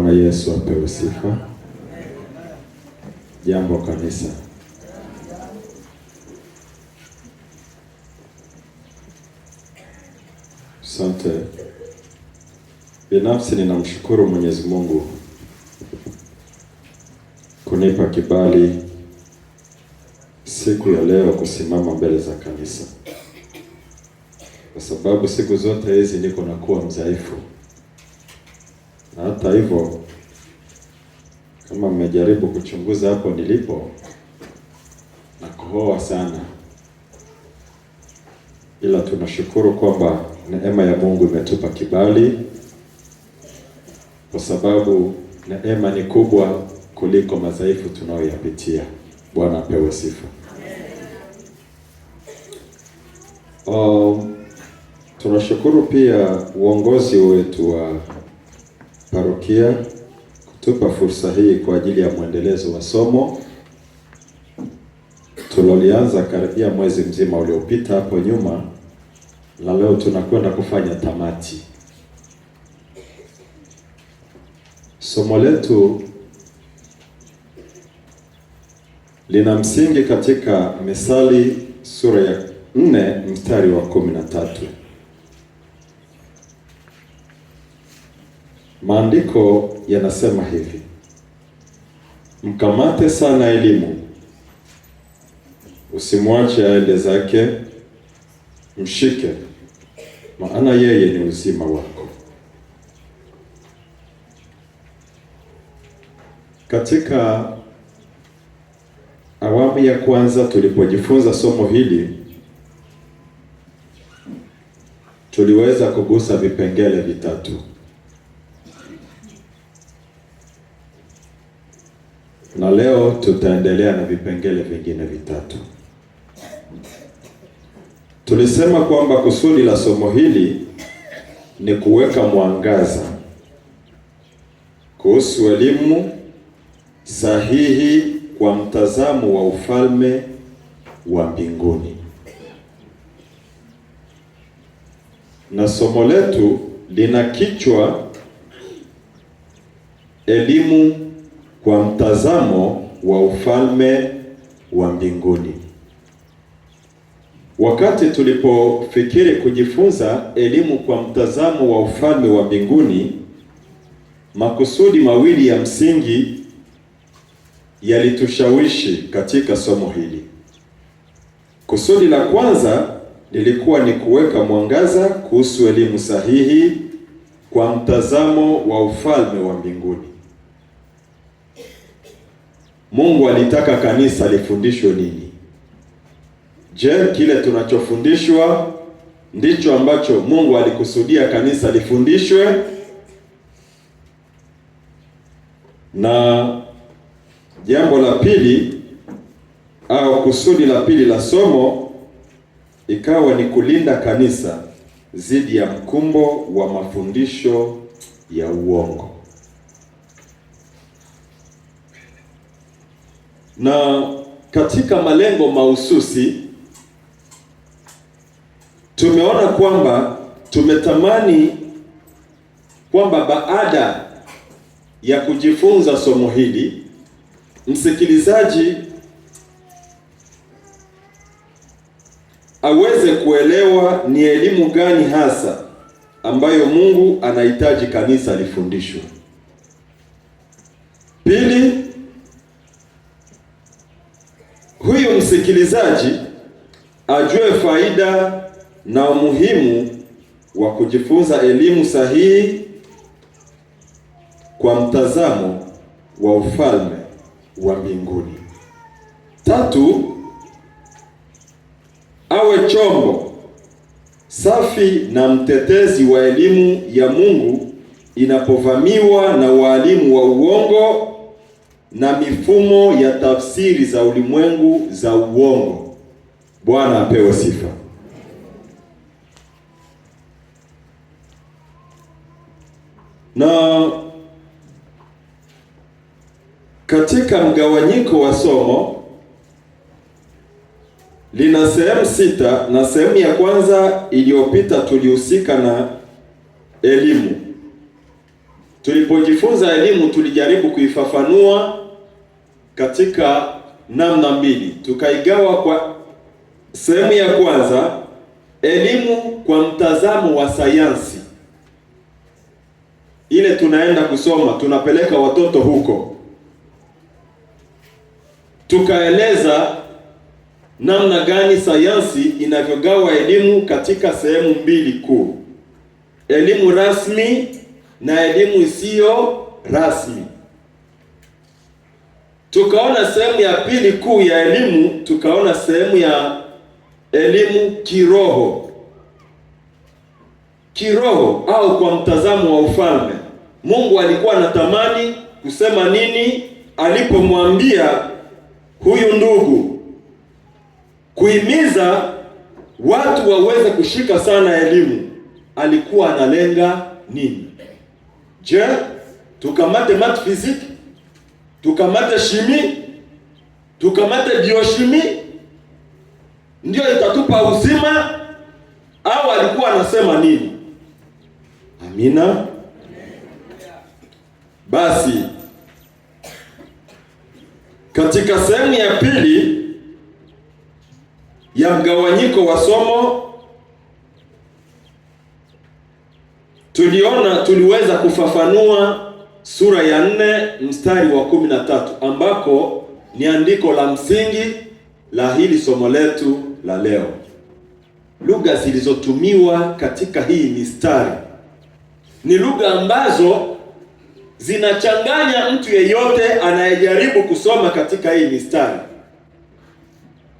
Bwana Yesu apewe sifa. Jambo kanisa. Asante. Binafsi ninamshukuru Mwenyezi Mungu kunipa kibali siku ya leo kusimama mbele za kanisa, kwa sababu siku zote hizi niko nakuwa mdhaifu, na hata hivyo kama mmejaribu kuchunguza hapo nilipo na kuhoa sana, ila tunashukuru kwamba neema ya Mungu imetupa kibali, kwa sababu neema ni kubwa kuliko madhaifu tunayoyapitia. Bwana apewe sifa. Tunashukuru pia uongozi wetu wa parokia kutupa fursa hii kwa ajili ya mwendelezo wa somo tulolianza karibia mwezi mzima uliopita hapo nyuma, na leo tunakwenda kufanya tamati. Somo letu lina msingi katika Mithali sura ya 4 mstari wa 13. Maandiko yanasema hivi: mkamate sana elimu, usimwache aende zake, mshike, maana yeye ni uzima wako. Katika awamu ya kwanza tulipojifunza somo hili, tuliweza kugusa vipengele vitatu, na leo tutaendelea na vipengele vingine vitatu. Tulisema kwamba kusudi la somo hili ni kuweka mwangaza kuhusu elimu sahihi kwa mtazamo wa ufalme wa mbinguni. Na somo letu lina kichwa elimu kwa mtazamo wa ufalme wa mbinguni. Wakati tulipofikiri kujifunza elimu kwa mtazamo wa ufalme wa mbinguni, makusudi mawili ya msingi yalitushawishi katika somo hili. Kusudi la kwanza lilikuwa ni kuweka mwangaza kuhusu elimu sahihi kwa mtazamo wa ufalme wa mbinguni. Mungu alitaka kanisa lifundishwe nini? Je, kile tunachofundishwa ndicho ambacho Mungu alikusudia kanisa lifundishwe? Na jambo la pili au kusudi la pili la somo ikawa ni kulinda kanisa dhidi ya mkumbo wa mafundisho ya uongo. Na katika malengo mahususi tumeona kwamba tumetamani kwamba baada ya kujifunza somo hili, msikilizaji aweze kuelewa ni elimu gani hasa ambayo Mungu anahitaji kanisa lifundishwe. Pili, huyo msikilizaji ajue faida na umuhimu wa kujifunza elimu sahihi kwa mtazamo wa ufalme wa mbinguni. Tatu, awe chombo safi na mtetezi wa elimu ya Mungu inapovamiwa na walimu wa uongo na mifumo ya tafsiri za ulimwengu za uongo. Bwana apewe sifa. Na katika mgawanyiko wa somo lina sehemu 6, na sehemu ya kwanza iliyopita tulihusika na elimu. tulipojifunza elimu tulijaribu kuifafanua katika namna mbili. Tukaigawa kwa sehemu ya kwanza, elimu kwa mtazamo wa sayansi. Ile tunaenda kusoma, tunapeleka watoto huko. Tukaeleza namna gani sayansi inavyogawa elimu katika sehemu mbili kuu: elimu rasmi na elimu isiyo rasmi. Tukaona sehemu ya pili kuu ya elimu, tukaona sehemu ya elimu kiroho. Kiroho au kwa mtazamo wa ufalme. Mungu alikuwa anatamani kusema nini alipomwambia huyu ndugu kuhimiza watu waweze kushika sana elimu? Alikuwa analenga nini? Je, tukamate math physics, tukamate shimi, tukamate bioshimi ndio itatupa uzima, au alikuwa anasema nini? Amina. Basi katika sehemu ya pili ya mgawanyiko wa somo tuliweza kufafanua sura ya 4 mstari wa 13 ambako ni andiko la msingi la hili somo letu la leo. Lugha zilizotumiwa katika hii mistari ni lugha ambazo zinachanganya mtu yeyote anayejaribu kusoma katika hii mistari.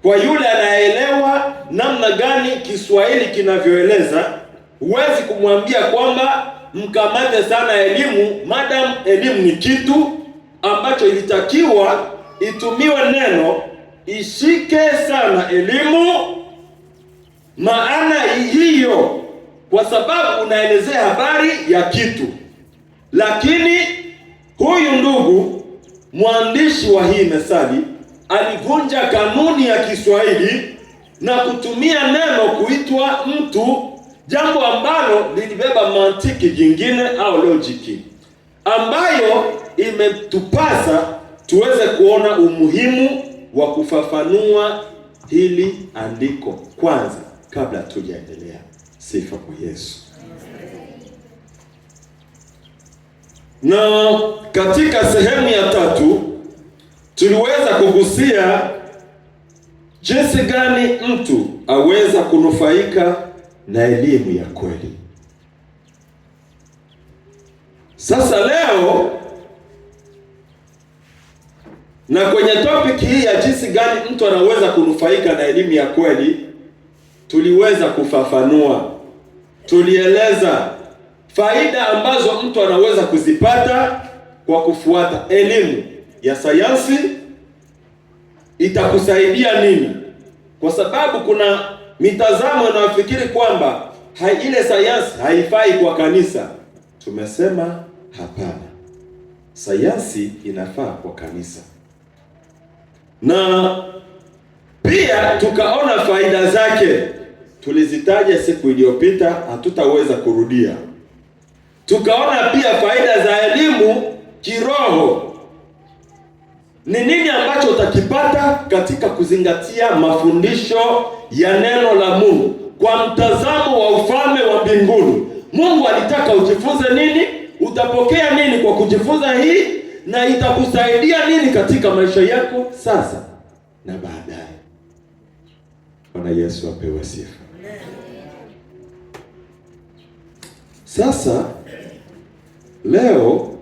Kwa yule anayeelewa namna gani Kiswahili kinavyoeleza, huwezi kumwambia kwamba mkamate sana elimu, madam elimu ni kitu ambacho ilitakiwa itumiwe neno ishike sana elimu, maana hiyo, kwa sababu unaelezea habari ya kitu. Lakini huyu ndugu mwandishi wa hii methali alivunja kanuni ya Kiswahili na kutumia neno kuitwa mtu, jambo ambalo lilibeba mantiki jingine au lojiki, ambayo imetupasa tuweze kuona umuhimu wa kufafanua hili andiko kwanza kabla tujaendelea. Sifa kwa Yesu. Na katika sehemu ya tatu tuliweza kugusia jinsi gani mtu aweza kunufaika na elimu ya kweli. Sasa leo na kwenye topic hii ya jinsi gani mtu anaweza kunufaika na elimu ya kweli, tuliweza kufafanua, tulieleza faida ambazo mtu anaweza kuzipata kwa kufuata elimu ya sayansi. Itakusaidia nini? Kwa sababu kuna mitazamo inayofikiri kwamba ile sayansi haifai kwa kanisa. Tumesema hapana, sayansi inafaa kwa kanisa. Na pia tukaona faida zake, tulizitaja siku iliyopita, hatutaweza kurudia. Tukaona pia faida za elimu kiroho. Ni nini ambacho utakipata katika kuzingatia mafundisho ya neno la Mungu kwa mtazamo wa ufalme wa mbinguni? Mungu alitaka ujifunze nini? Utapokea nini kwa kujifunza hii? Na itakusaidia nini katika maisha yako sasa na baadaye? Bwana Yesu apewe sifa. Sasa leo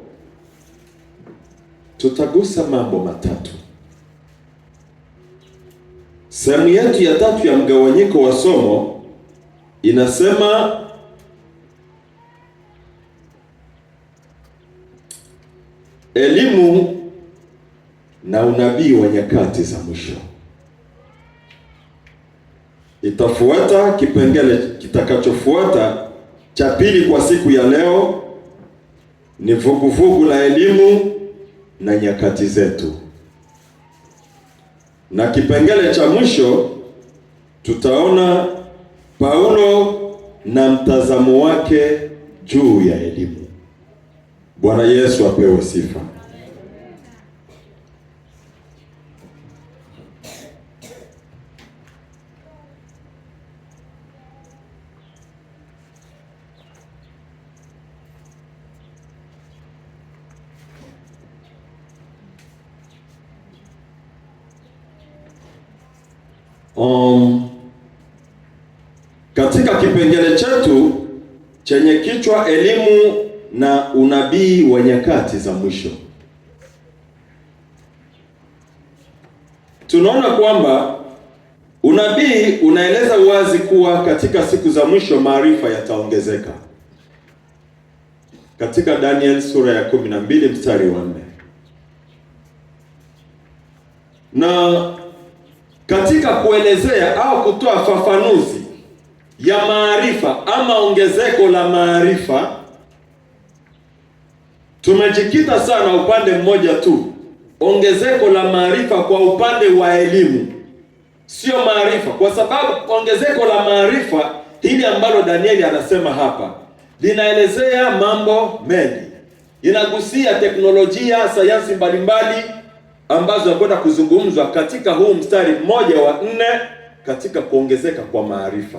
tutagusa mambo matatu. Sehemu yetu ya tatu ya mgawanyiko wa somo inasema elimu na unabii wa nyakati za mwisho. Itafuata kipengele kitakachofuata cha pili kwa siku ya leo ni vuguvugu la elimu na nyakati zetu. Na kipengele cha mwisho tutaona Paulo na mtazamo wake juu ya elimu. Bwana Yesu apewe sifa. Katika kipengele chetu chenye kichwa elimu na unabii wa nyakati za mwisho, tunaona kwamba unabii unaeleza wazi kuwa katika siku za mwisho maarifa yataongezeka. Katika Daniel sura ya 12 mstari wa 4. Na katika kuelezea au kutoa fafanuzi ya maarifa ama ongezeko la maarifa, tumejikita sana upande mmoja tu, ongezeko la maarifa kwa upande wa elimu, sio maarifa, kwa sababu ongezeko la maarifa hili ambalo Danieli anasema hapa linaelezea mambo mengi, inagusia teknolojia, sayansi mbalimbali ambazo zinakwenda kuzungumzwa katika huu mstari mmoja wa 4 katika kuongezeka kwa maarifa.